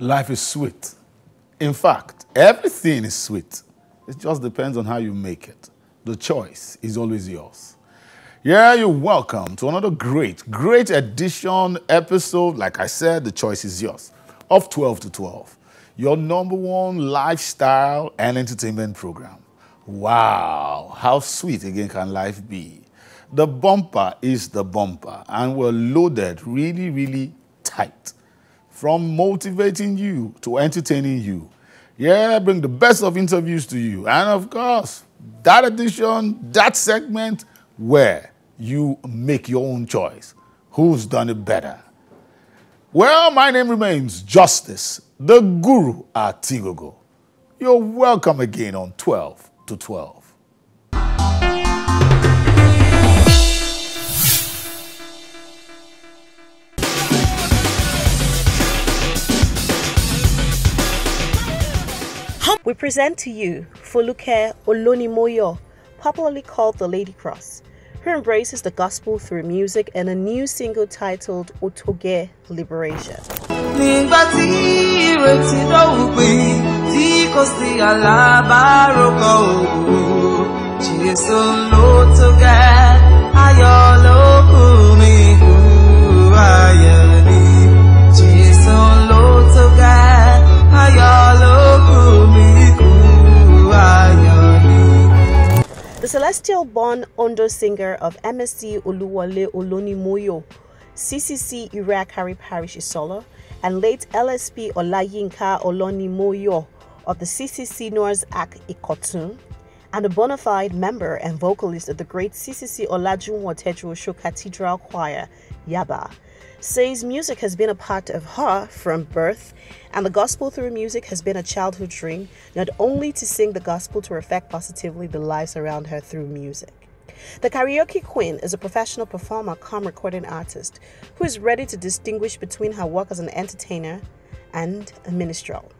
Life is sweet. In fact, everything is sweet. It just depends on how you make it. The choice is always yours. Yeah, you're welcome to another great edition episode. Like I said, the choice is yours. Of 12 to 12. Your number one lifestyle and entertainment program. Wow, how sweet again can life be? The bumper is the bumper, and we're loaded really tight. From motivating you to entertaining you. Yeah, bring the best of interviews to you. And of course, that edition, that segment where you make your own choice. Who's done it better? Well, my name remains Justice, the Guru at Tigogo. You're welcome again on 12 to 12. We present to you Foluke Olonimoyo, popularly called the Lady Cross, who embraces the gospel through music in a new single titled Otoge Liberation. The celestial-born Ondo singer of MSc Oluwole Olonimoyo, CCC Iriakari Parish Isolo, and late LSP Olayinka Olonimoyo of the CCC Noah's Ark Ikotun, and a bona fide member and vocalist of the great CCC Olajunwo Tejuosho Cathedral Choir, Yaba, says music has been a part of her from birth, and the gospel through music has been a childhood dream, not only to sing the gospel to affect positively the lives around her through music. The karaoke queen is a professional performer come recording artist who is ready to distinguish between her work as an entertainer and a minstrel.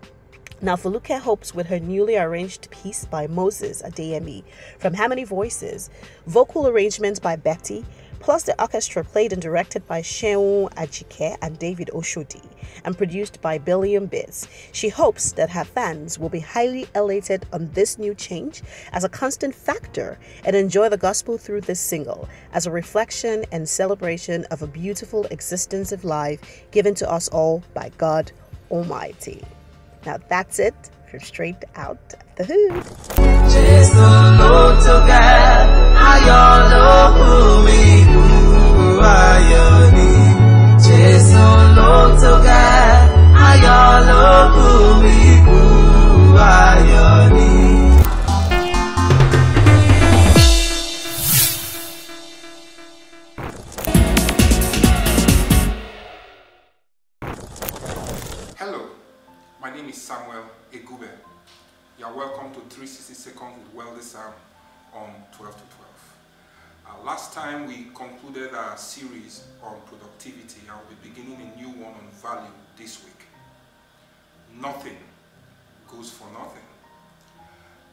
Now, Foluke hopes with her newly arranged piece by Moses Adeyemi from Harmony Voices, vocal arrangements by Betty, plus the orchestra played and directed by Sheun Ajike and David Oshodi, and produced by Billion Bits. She hopes that her fans will be highly elated on this new change as a constant factor and enjoy the gospel through this single as a reflection and celebration of a beautiful existence of life given to us all by God Almighty. Now that's it from straight out the hood. Hello, my name is Samuel Egube. You are welcome to 360 Seconds with Wealthy Sam on 12 to 12. Last time we concluded our series on productivity. I will be beginning a new one on value this week. Nothing goes for nothing.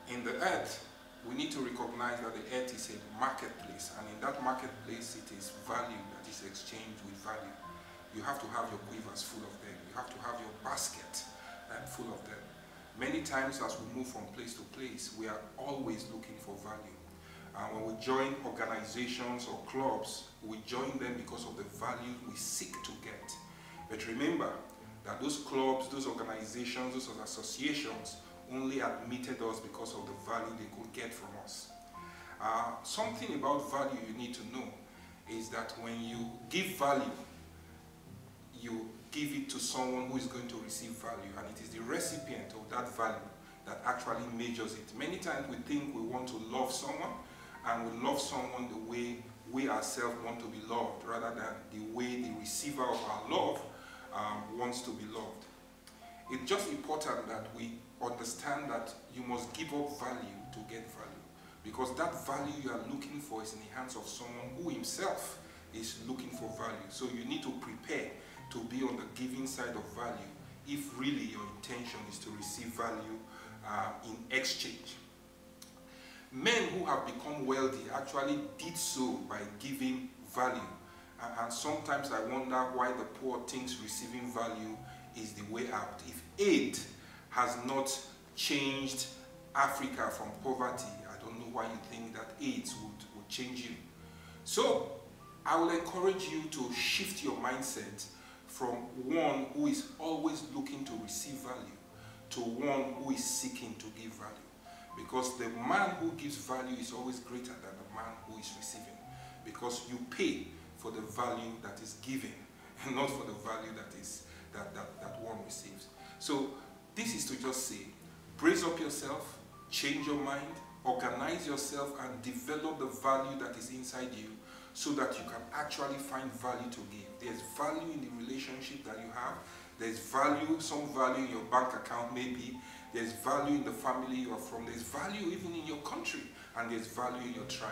In the earth, we need to recognize that the earth is a marketplace, and in that marketplace it is value that is exchanged with value. You have to have your quivers full of them. You have to have your basket full of them. Many times as we move from place to place, we are always looking for value. And when we join organizations or clubs, we join them because of the value we seek to get. But remember that those clubs, those organizations, those associations only admitted us because of the value they could get from us. Something about value you need to know is that when you give value, you give it to someone who is going to receive value, and it is the recipient of that value that actually measures it. Many times we think we want to love someone, and we love someone the way we ourselves want to be loved, rather than the way the receiver of our love wants to be loved. It's just important that we understand that you must give up value to get value, because that value you are looking for is in the hands of someone who himself is looking for value. So you need to prepare to be on the giving side of value if really your intention is to receive value in exchange. Men who have become wealthy actually did so by giving value. And sometimes I wonder why the poor thinks receiving value is the way out. If aid has not changed Africa from poverty, I don't know why you think that AIDS would change you. So I will encourage you to shift your mindset from one who is always looking to receive value to one who is seeking to give value. Because the man who gives value is always greater than the man who is receiving. Because you pay for the value that is given and not for the value that one receives. So this is to just say, brace up yourself, change your mind, organize yourself and develop the value that is inside you so that you can actually find value to give. There's value in the relationship that you have. There's value, some value in your bank account maybe. There's value in the family you are from. There's value even in your country. And there's value in your tribe.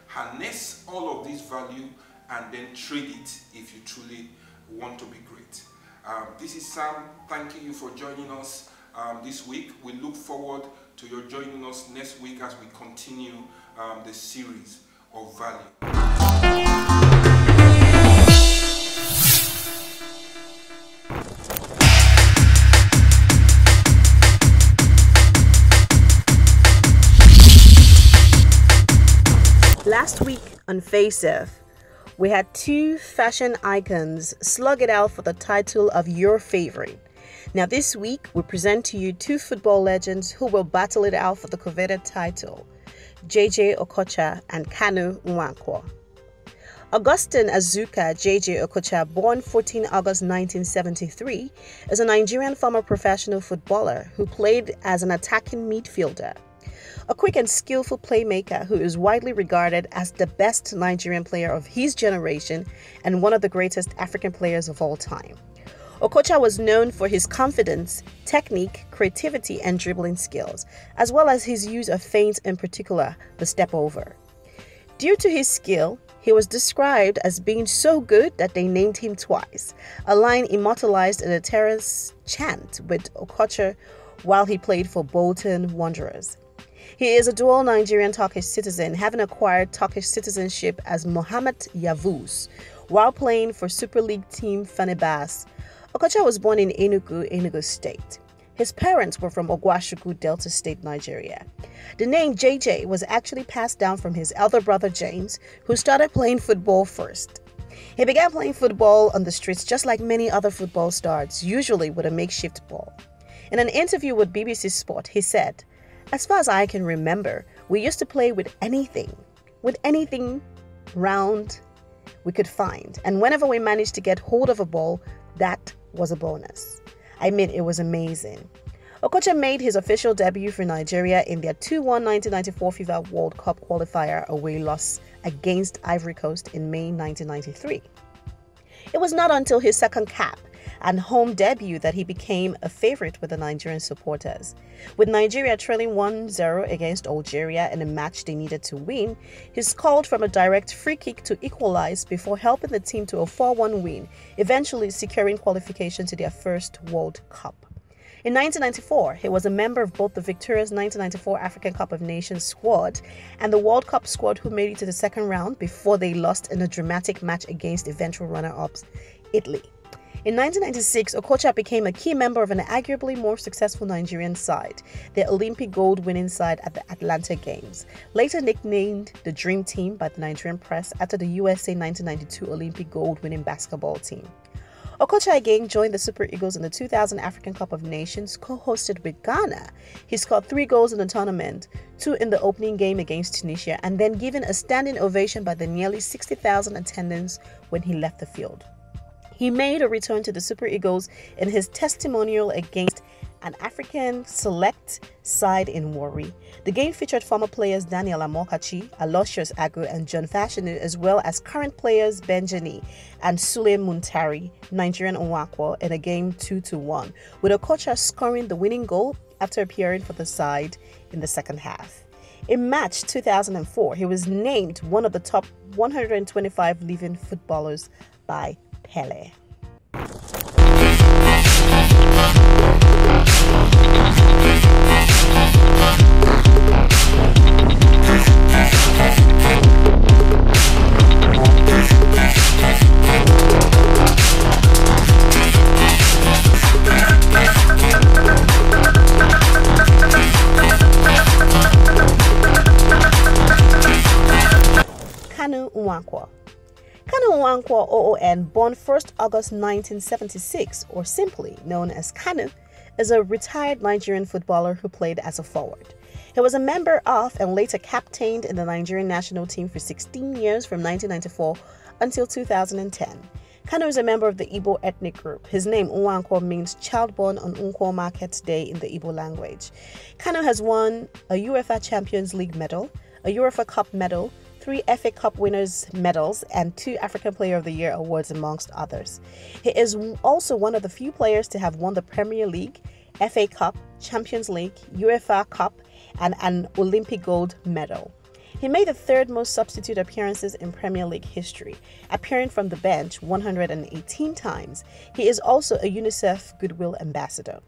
Harness all of this value and then trade it if you truly want to be great. This is Sam. Thank you for joining us this week. We look forward to your joining us next week as we continue the series of value. Last week on Face Off, we had two fashion icons slug it out for the title of your favorite. Now this week, we present to you two football legends who will battle it out for the coveted title, JJ Okocha and Kanu Nwankwo. Augustine Azuka JJ Okocha, born 14 August 1973, is a Nigerian former professional footballer who played as an attacking midfielder. A quick and skillful playmaker who is widely regarded as the best Nigerian player of his generation and one of the greatest African players of all time. Okocha was known for his confidence, technique, creativity, and dribbling skills, as well as his use of feints, in particular, the step over. Due to his skill, he was described as being so good that they named him twice, a line immortalized in a terrace chant with Okocha while he played for Bolton Wanderers. He is a dual Nigerian Turkish citizen, having acquired Turkish citizenship as Mohammed Yavuz while playing for Super League team Fenerbahce. Okocha was born in Enugu State. His parents were from Ogwashuku, Delta State, Nigeria. The name JJ was actually passed down from his elder brother James, who started playing football first. He began playing football on the streets just like many other football stars, usually with a makeshift ball. In an interview with BBC Sport, he said, "As far as I can remember, we used to play with anything round we could find. And whenever we managed to get hold of a ball, that was a bonus. I mean, it was amazing." Okocha made his official debut for Nigeria in their 2-1 1994 FIFA World Cup qualifier away loss against Ivory Coast in May 1993. It was not until his second cap and home debut that he became a favorite with the Nigerian supporters. With Nigeria trailing 1-0 against Algeria in a match they needed to win, he scored from a direct free kick to equalize before helping the team to a 4-1 win, eventually securing qualification to their first World Cup. In 1994, he was a member of both the victorious 1994 African Cup of Nations squad and the World Cup squad who made it to the second round before they lost in a dramatic match against eventual runner-ups Italy. In 1996, Okocha became a key member of an arguably more successful Nigerian side, the Olympic gold-winning side at the Atlanta Games, later nicknamed the Dream Team by the Nigerian press after the USA 1992 Olympic gold-winning basketball team. Okocha again joined the Super Eagles in the 2000 African Cup of Nations, co-hosted with Ghana. He scored 3 goals in the tournament, 2 in the opening game against Tunisia, and then given a standing ovation by the nearly 60,000 attendants when he left the field. He made a return to the Super Eagles in his testimonial against an African select side in Warri. The game featured former players Daniel Amokachi, Aloysius Agu, and John Fashanu, as well as current players Benjani and Sule Muntari, Nigerian Nwankwo, in a game 2-1, with Okocha scoring the winning goal after appearing for the side in the second half. In March 2004, he was named one of the top 125 living footballers by Pele. Kanu Nwankwo. Kanu Nwankwo OON, born 1st August 1976, or simply known as Kanu, is a retired Nigerian footballer who played as a forward. He was a member of and later captained in the Nigerian national team for 16 years from 1994 until 2010. Kanu is a member of the Igbo ethnic group. His name, Nwankwo, means child born on Nkwo Market Day in the Igbo language. Kanu has won a UEFA Champions League medal, a UEFA Cup medal, 3 FA Cup winners' medals, and 2 African Player of the Year awards, amongst others. He is also one of the few players to have won the Premier League, FA Cup, Champions League, UEFA Cup, and an Olympic gold medal. He made the 3rd most substitute appearances in Premier League history, appearing from the bench 118 times. He is also a UNICEF Goodwill Ambassador.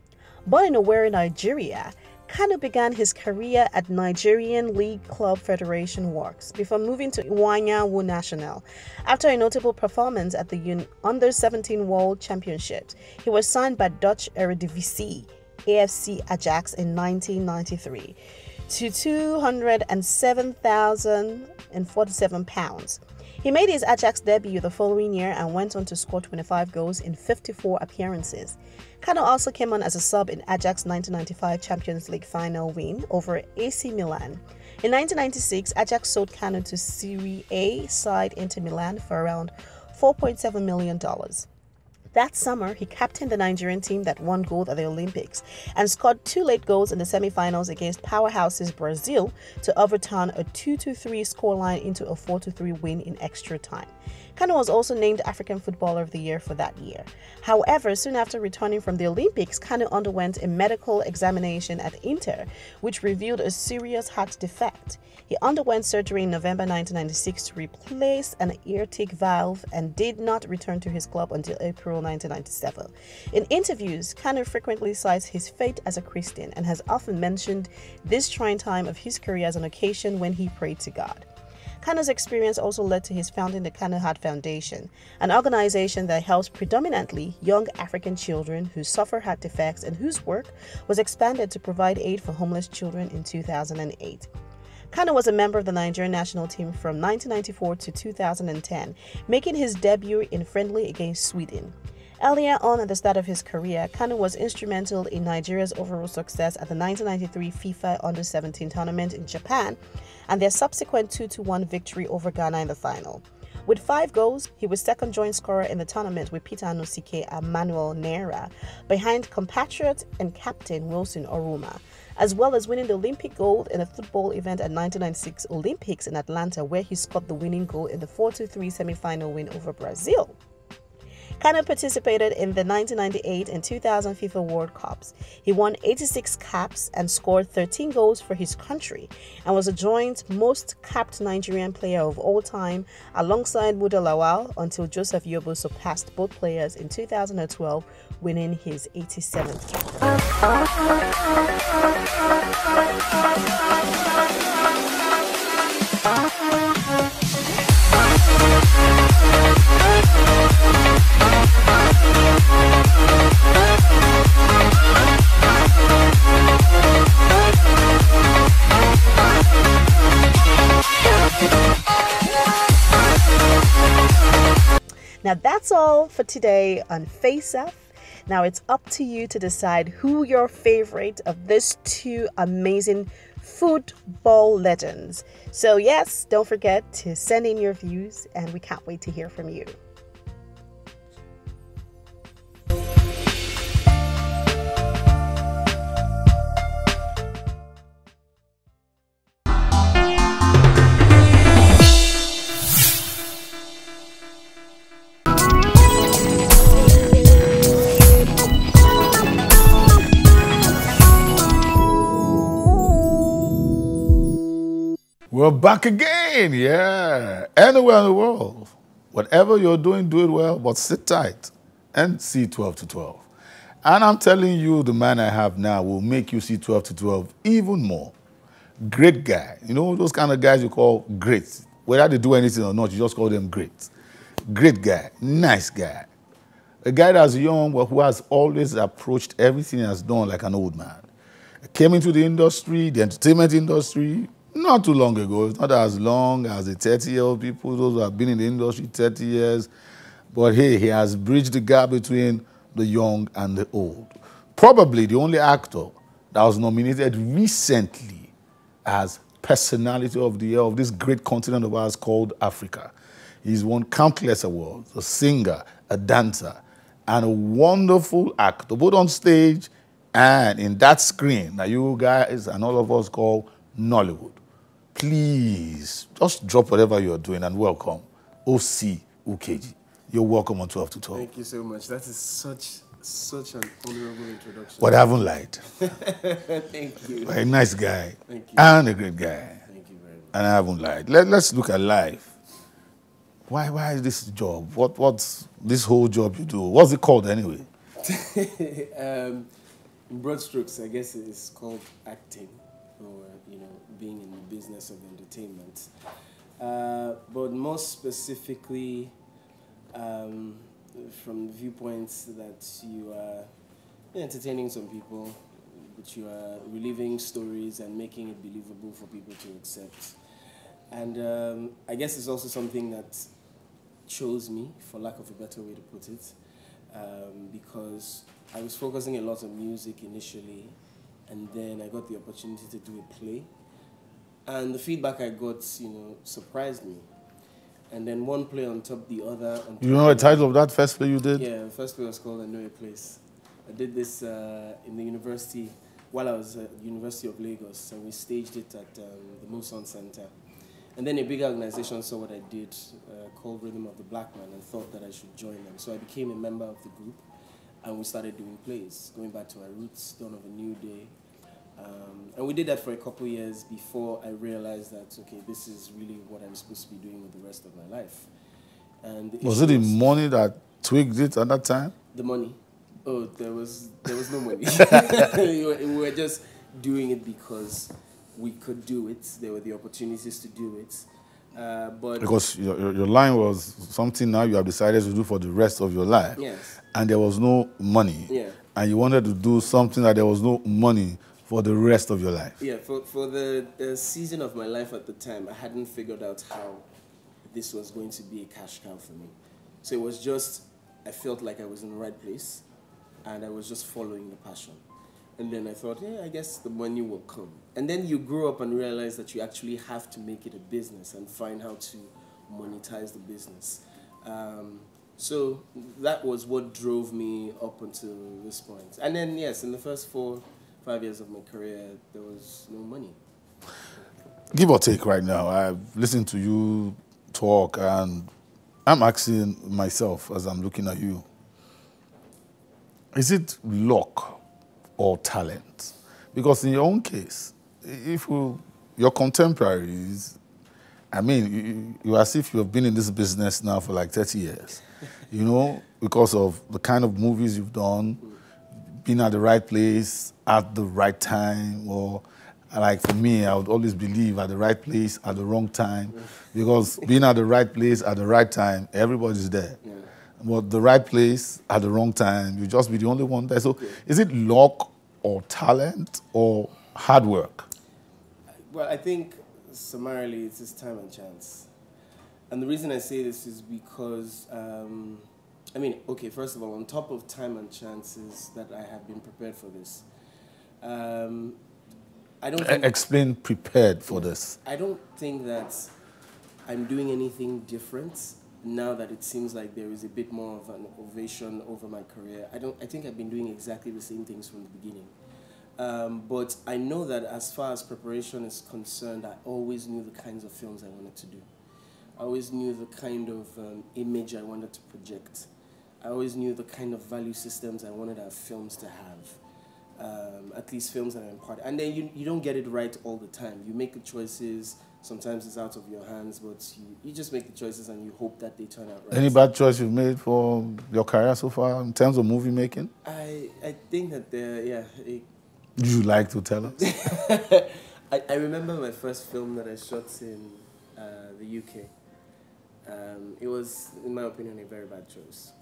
Born in Owerri, Nigeria, Kanu began his career at Nigerian League Club Federation Works before moving to Iwanyawu National. After a notable performance at the Under-17 World Championships, he was signed by Dutch Eredivisie AFC Ajax in 1993 to £207,047. He made his Ajax debut the following year and went on to score 25 goals in 54 appearances. Kanu also came on as a sub in Ajax 1995 Champions League final win over AC Milan. In 1996, Ajax sold Kanu to Serie A side Inter Milan for around $4.7 million. That summer, he captained the Nigerian team that won gold at the Olympics and scored 2 late goals in the semi-finals against powerhouses Brazil to overturn a 2-3 scoreline into a 4-3 win in extra time. Kanu was also named African Footballer of the Year for that year. However, soon after returning from the Olympics, Kanu underwent a medical examination at Inter, which revealed a serious heart defect. He underwent surgery in November 1996 to replace an aortic valve and did not return to his club until April 1997. In interviews, Kanu frequently cites his faith as a Christian and has often mentioned this trying time of his career as an occasion when he prayed to God. Kanu's experience also led to his founding the Kanu Heart Foundation, an organization that helps predominantly young African children who suffer heart defects and whose work was expanded to provide aid for homeless children in 2008. Kanu was a member of the Nigerian national team from 1994 to 2010, making his debut in friendly against Sweden. Earlier on at the start of his career, Kanu was instrumental in Nigeria's overall success at the 1993 FIFA Under-17 tournament in Japan and their subsequent 2-1 victory over Ghana in the final. With 5 goals, he was second joint scorer in the tournament with Peter Anosike and Manuel Neira, behind compatriot and captain Wilson Oruma, as well as winning the Olympic gold in a football event at 1996 Olympics in Atlanta, where he scored the winning goal in the 4-3 semi-final win over Brazil. Kanu participated in the 1998 and 2000 FIFA World Cups. He won 86 caps and scored 13 goals for his country and was a joint most capped Nigerian player of all time alongside Muda Lawal until Joseph Yobo surpassed both players in 2012, winning his 87th cap. Now that's all for today on Face Off. Now it's up to you to decide who your favorite of these 2 amazing football legends. So yes, don't forget to send in your views and we can't wait to hear from you. We're back again, yeah. Anywhere in the world, whatever you're doing, do it well, but sit tight and see 12 to 12. And I'm telling you, the man I have now will make you see 12 to 12 even more. Great guy. You know those kind of guys you call great. Whether they do anything or not, you just call them great. Great guy, nice guy. A guy that's young, but who has always approached everything he has done like an old man. Came into the industry, the entertainment industry, Not too long ago. It's not as long as the 30-year-old people, those who have been in the industry 30 years. But hey, he has bridged the gap between the young and the old. Probably the only actor that was nominated recently as Personality of the Year of this great continent of ours called Africa. He's won countless awards, a singer, a dancer, and a wonderful actor, both on stage and in that screen that you guys and all of us call Nollywood. Please, just drop whatever you're doing and welcome O.C. Ukeji. You're welcome on 12 to 12. Thank you so much. That is such an honorable introduction. But I haven't lied. Thank you. A nice guy. Thank you. And a great guy. Thank you very much. And I haven't lied. Let's look at life. Why is this job? What's this whole job you do? What's it called anyway? In broad strokes, I guess it's called acting, or being in the business of entertainment. But more specifically, from the viewpoints that you are entertaining some people, but you are reliving stories and making it believable for people to accept. And I guess it's also something that chose me, for lack of a better way to put it, because I was focusing a lot on music initially, and then I got the opportunity to do a play. And the feedback I got, surprised me. And then one play on top of the other. You know the title of that first play you did? Yeah, the first play was called I Know a Place. I did this in the university, while I was at the University of Lagos, and we staged it at the Muson Center. And then a bigger organization saw what I did, called Rhythm of the Black Man, and thought that I should join them. So I became a member of the group, and we started doing plays, going back to my roots, Dawn of a New Day. And we did that for a couple years before I realized that, okay, this is really what I'm supposed to be doing with the rest of my life. And was it the money that twigged it at that time? The money? Oh, there was no money. We were just doing it because we could do it. There were the opportunities to do it. But because your line was something now you have decided to do for the rest of your life. Yes. And there was no money. Yeah. And you wanted to do something that there was no money for the rest of your life. Yeah, for the season of my life at the time, I hadn't figured out how this was going to be a cash cow for me. So it was just, I felt like I was in the right place, and I was just following the passion. And then I thought, yeah, I guess the money will come. And then you grow up and realize that you actually have to make it a business and find how to monetize the business. So that was what drove me up until this point. And then, yes, in the first 4-5 years of my career, there was no money. Give or take right now, I've listened to you talk, and I'm asking myself as I'm looking at you, is it luck or talent? Because in your own case, if your contemporaries, I mean, you as if you have been in this business now for like 30 years, because of the kind of movies you've done, being at the right place at the right time, or like for me, I would always believe at the right place at the wrong time, because being at the right place at the right time, everybody's there. Yeah. But the right place at the wrong time, you just be the only one there. So is it luck or talent or hard work? Well, I think summarily it's just time and chance. And the reason I say this is because, first of all, on top of time and chances that I have been prepared for this, I don't think... Explain prepared for this. I don't think that I'm doing anything different now that it seems like there is a bit more of an ovation over my career. I think I've been doing exactly the same things from the beginning. But I know that as far as preparation is concerned, I always knew the kinds of films I wanted to do. I always knew the kind of image I wanted to project. I always knew the kind of value systems I wanted our films to have. At least films that are in part. And then you don't get it right all the time. You make the choices, sometimes it's out of your hands, but you just make the choices and you hope that they turn out right. Any bad choice you've made for your career so far in terms of movie making? I think that Would you like to tell us? I remember my first film that I shot in the UK. It was, in my opinion, a very bad choice.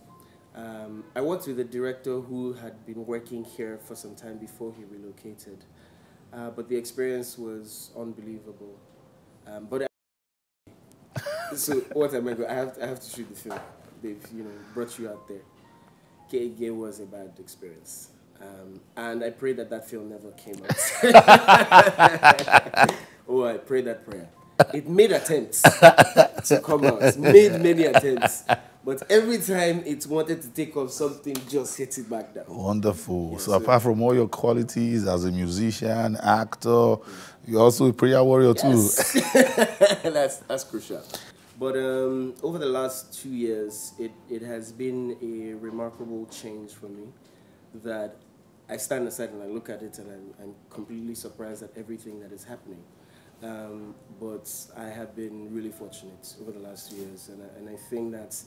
I worked with a director who had been working here for some time before he relocated. But the experience was unbelievable. But so what am I going? I have to shoot the film. They've brought you out there. Gay was a bad experience, and I pray that film never came out. Oh, I prayed that prayer. It made attempts to come out. It made many attempts, but every time it wanted to take off, something just hit it back down. Wonderful. So apart from all your qualities as a musician, actor, you're also a prayer warrior too. That's crucial. But over the last 2 years, it has been a remarkable change for me that I stand aside and I look at it and I'm completely surprised at everything that is happening. But I have been really fortunate over the last 2 years, and I think that,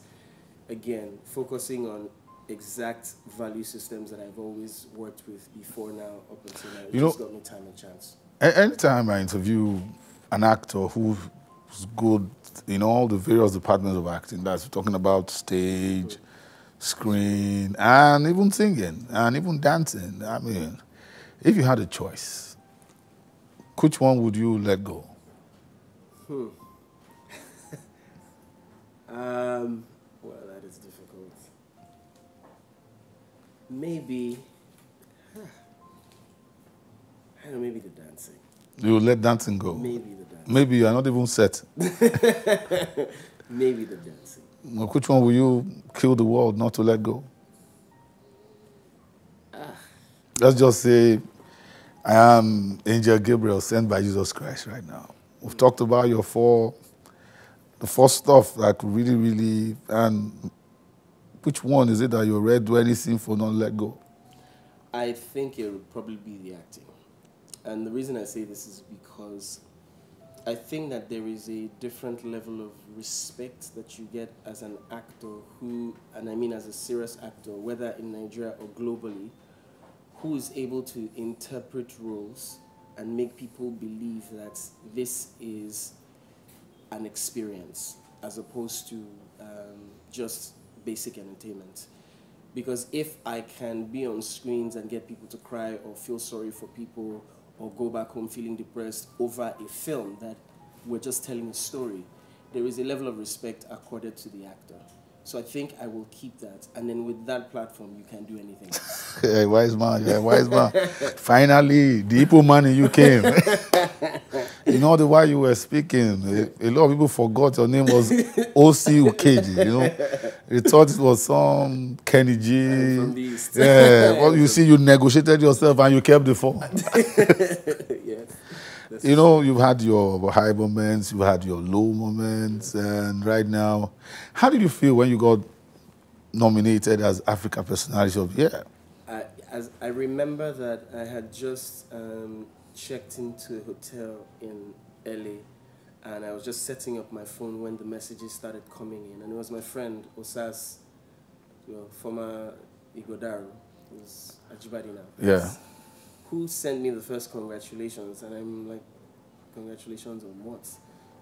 again, focusing on exact value systems that I've always worked with before now, up until now, it just got me time and chance. Anytime I interview an actor who's good in all the various departments of acting, that's talking about stage, screen, and even singing, and even dancing. I mean, if you had a choice, which one would you let go? Well, that is difficult. Maybe, I don't know, maybe the dancing. You would let dancing go? Maybe the dancing. Maybe you are not even set. Maybe the dancing. Well, which one will you kill the world not to let go? Let's just say I am Angel Gabriel sent by Jesus Christ right now. We've talked about the four stuff that really, and which one is it that you're ready to do anything for not let go? I think it would probably be the acting. And the reason I say this is because I think that there is a different level of respect that you get as an actor who, and I mean as a serious actor, whether in Nigeria or globally, who is able to interpret roles and make people believe that this is an experience as opposed to just basic entertainment. Because if I can be on screens and get people to cry or feel sorry for people or go back home feeling depressed over a film that we're just telling a story, there is a level of respect accorded to the actor. So I think I will keep that. And then with that platform, you can do anything else. Yeah, wise man, yeah, wise man. Finally, the Igbo man in you came. You know, while you were speaking, a lot of people forgot your name was O.C. Ukeji, you know. They thought it was some Kenny G. From the East. Yeah, well, you see, you negotiated yourself and you kept the phone. Yes. You know, you've had your high moments, you've had your low moments, and right now, how did you feel when you got nominated as Africa Personality of the Year? As I remember that I had just checked into a hotel in LA, and I was just setting up my phone when the messages started coming in, and it was my friend Osas, former Igodaru, who's Ajibadi now. Yeah. Who sent me the first congratulations, and I'm like, congratulations on what?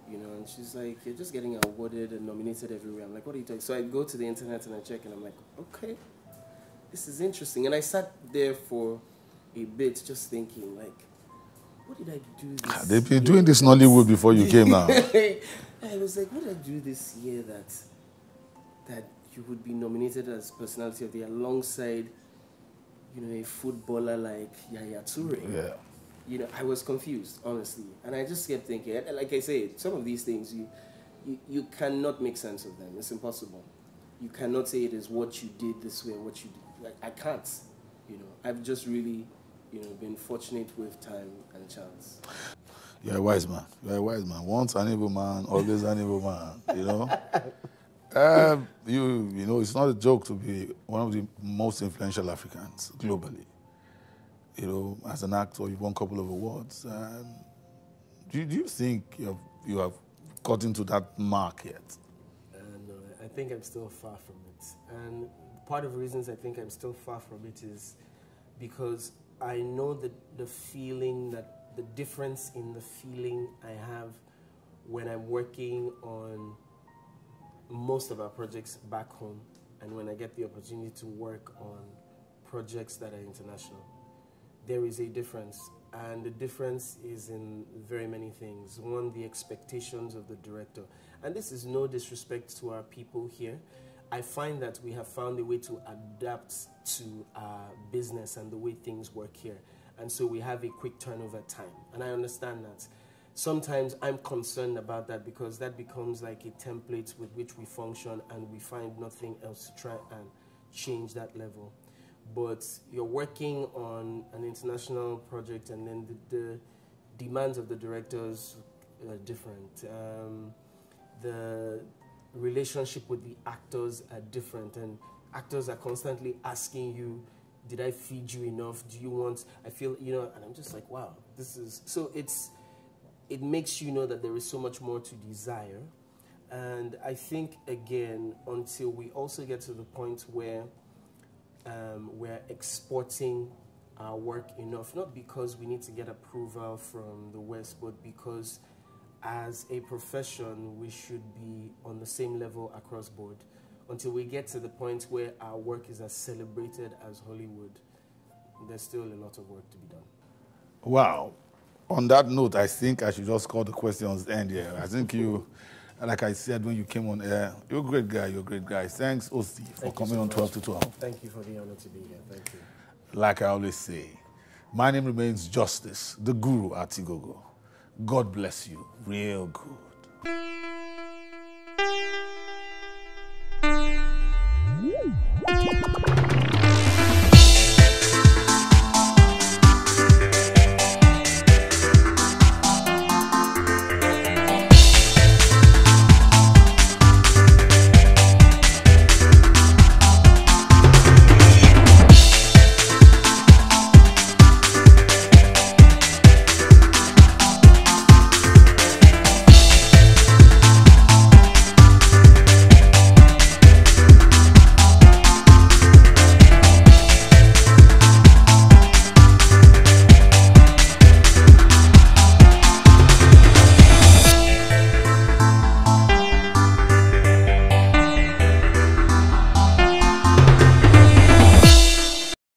You know, and she's like, you're just getting awarded and nominated everywhere. I'm like, what are you talking? So I go to the internet and I check, and I'm like, okay, this is interesting. And I sat there for a bit just thinking, like, what did I do this They've been doing this in Nollywood before you came now. I was like, what did I do this year that you would be nominated as Personality of the Year alongside, you know, a footballer like Yaya Toure? Yeah. You know, I was confused, honestly. And I just kept thinking, like I said, some of these things, you cannot make sense of them. It's impossible. You cannot say it is what you did this way, what you did. Like, I can't, you know. I've just really, you know, been fortunate with time and chance. You're a wise man. You're a wise man. Once an evil man, always an evil man, you know? You know, it's not a joke to be one of the most influential Africans globally. You know, as an actor, you've won a couple of awards. Do you think you have got into that mark yet? No, I think I'm still far from it. And part of the reasons I think I'm still far from it is because I know that the feeling, that the difference in the feeling I have when I'm working on most of our projects back home and when I get the opportunity to work on projects that are international. There is a difference. And the difference is in very many things. One, the expectations of the director. And this is no disrespect to our people here. I find that we have found a way to adapt to our business and the way things work here. And so we have a quick turnover time. And I understand that. Sometimes I'm concerned about that because that becomes like a template with which we function and we find nothing else to try and change that level. But you're working on an international project and then the demands of the directors are different. The relationship with the actors are different, and actors are constantly asking you, did I feed you enough? Do you want, I feel, you know, and I'm just like, wow, this is, so it makes you know that there is so much more to desire. And I think, again, until we also get to the point where we're exporting our work enough, not because we need to get approval from the West, but because as a profession, we should be on the same level across board. Until we get to the point where our work is as celebrated as Hollywood, there's still a lot of work to be done. Wow. On that note, I think I should just call the questions end here. I think you, like I said when you came on air, you're a great guy, you're a great guy. Thanks, OC, for coming on 12 to 12. Thank you for the honor to be here. Thank you. Like I always say, my name remains Justice, the Guru Atigogo. God bless you real good.